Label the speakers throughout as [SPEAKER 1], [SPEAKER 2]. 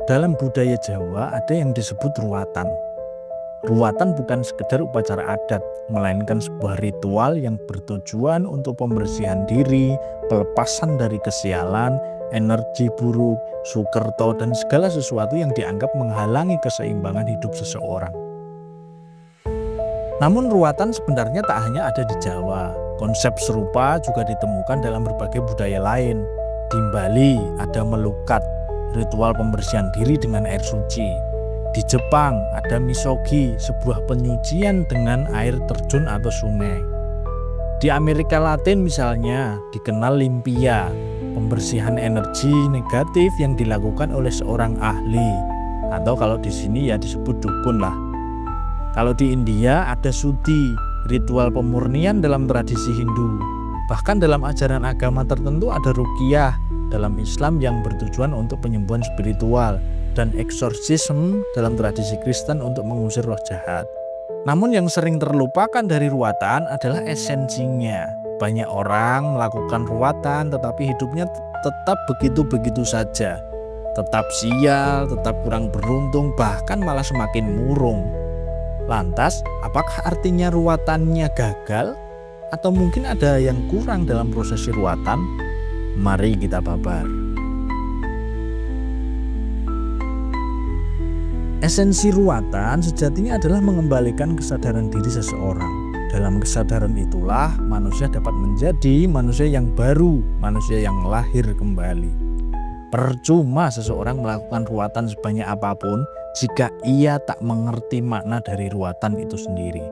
[SPEAKER 1] Dalam budaya Jawa ada yang disebut ruwatan. Ruwatan bukan sekedar upacara adat, melainkan sebuah ritual yang bertujuan untuk pembersihan diri, pelepasan dari kesialan, energi buruk, sukerto, dan segala sesuatu yang dianggap menghalangi keseimbangan hidup seseorang. Namun ruwatan sebenarnya tak hanya ada di Jawa. Konsep serupa juga ditemukan dalam berbagai budaya lain. Di Bali ada melukat, ritual pembersihan diri dengan air suci. Di Jepang ada misogi, sebuah penyucian dengan air terjun atau sungai. Di Amerika Latin misalnya dikenal limpia, pembersihan energi negatif yang dilakukan oleh seorang ahli, atau kalau di sini ya disebut dukun lah. Kalau di India ada sudi, ritual pemurnian dalam tradisi Hindu. Bahkan dalam ajaran agama tertentu ada ruqyah dalam Islam yang bertujuan untuk penyembuhan spiritual, dan eksorsisme dalam tradisi Kristen untuk mengusir roh jahat. Namun yang sering terlupakan dari ruwatan adalah esensinya. Banyak orang melakukan ruwatan tetapi hidupnya tetap begitu-begitu saja. Tetap sial, tetap kurang beruntung, bahkan malah semakin murung. Lantas, apakah artinya ruwatannya gagal? Atau mungkin ada yang kurang dalam prosesi ruwatan? Mari kita babar. Esensi ruwatan sejatinya adalah mengembalikan kesadaran diri seseorang. Dalam kesadaran itulah manusia dapat menjadi manusia yang baru, manusia yang lahir kembali. Percuma seseorang melakukan ruwatan sebanyak apapun jika ia tak mengerti makna dari ruwatan itu sendiri.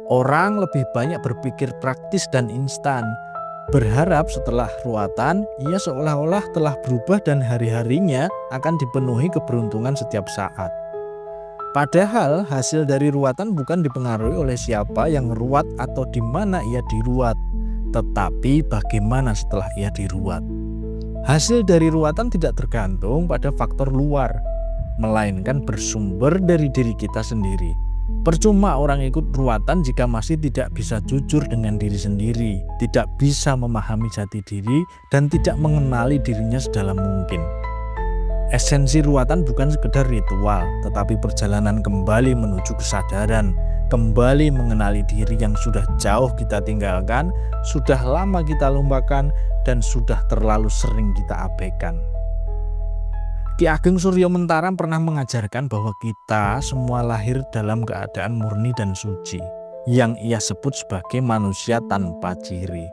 [SPEAKER 1] Orang lebih banyak berpikir praktis dan instan, berharap setelah ruwatan ia seolah-olah telah berubah dan hari-harinya akan dipenuhi keberuntungan setiap saat. Padahal hasil dari ruwatan bukan dipengaruhi oleh siapa yang ruwat atau di mana ia diruat, tetapi bagaimana setelah ia diruat. Hasil dari ruwatan tidak tergantung pada faktor luar, melainkan bersumber dari diri kita sendiri. Percuma orang ikut ruwatan jika masih tidak bisa jujur dengan diri sendiri, tidak bisa memahami jati diri, dan tidak mengenali dirinya sedalam mungkin. Esensi ruwatan bukan sekedar ritual, tetapi perjalanan kembali menuju kesadaran, kembali mengenali diri yang sudah jauh kita tinggalkan, sudah lama kita lupakan, dan sudah terlalu sering kita abaikan. Ki Ageng Suryo Mentaram pernah mengajarkan bahwa kita semua lahir dalam keadaan murni dan suci, yang ia sebut sebagai manusia tanpa ciri.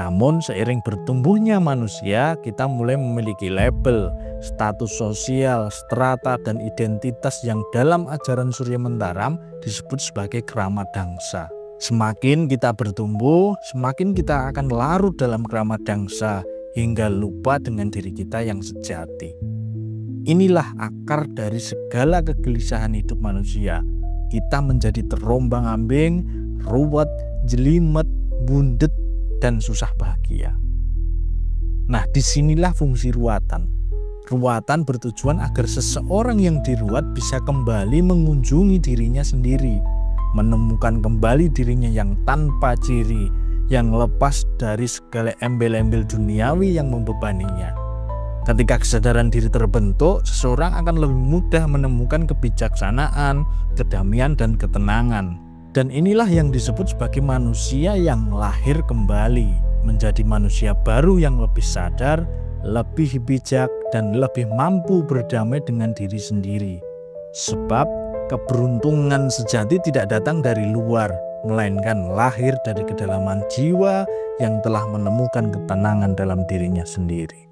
[SPEAKER 1] Namun seiring bertumbuhnya manusia, kita mulai memiliki label, status sosial, strata, dan identitas yang dalam ajaran Suryo Mentaram disebut sebagai kerama dangsa. Semakin kita bertumbuh, semakin kita akan larut dalam kerama dangsa hingga lupa dengan diri kita yang sejati. Inilah akar dari segala kegelisahan hidup manusia. Kita menjadi terombang-ambing, ruwet, jelimet, bundet, dan susah bahagia. Nah, disinilah fungsi ruwatan. Ruwatan bertujuan agar seseorang yang diruat bisa kembali mengunjungi dirinya sendiri, menemukan kembali dirinya yang tanpa ciri, yang lepas dari segala embel-embel duniawi yang membebaninya. Ketika kesadaran diri terbentuk, seseorang akan lebih mudah menemukan kebijaksanaan, kedamaian, dan ketenangan. Dan inilah yang disebut sebagai manusia yang lahir kembali, menjadi manusia baru yang lebih sadar, lebih bijak, dan lebih mampu berdamai dengan diri sendiri. Sebab keberuntungan sejati tidak datang dari luar, melainkan lahir dari kedalaman jiwa yang telah menemukan ketenangan dalam dirinya sendiri.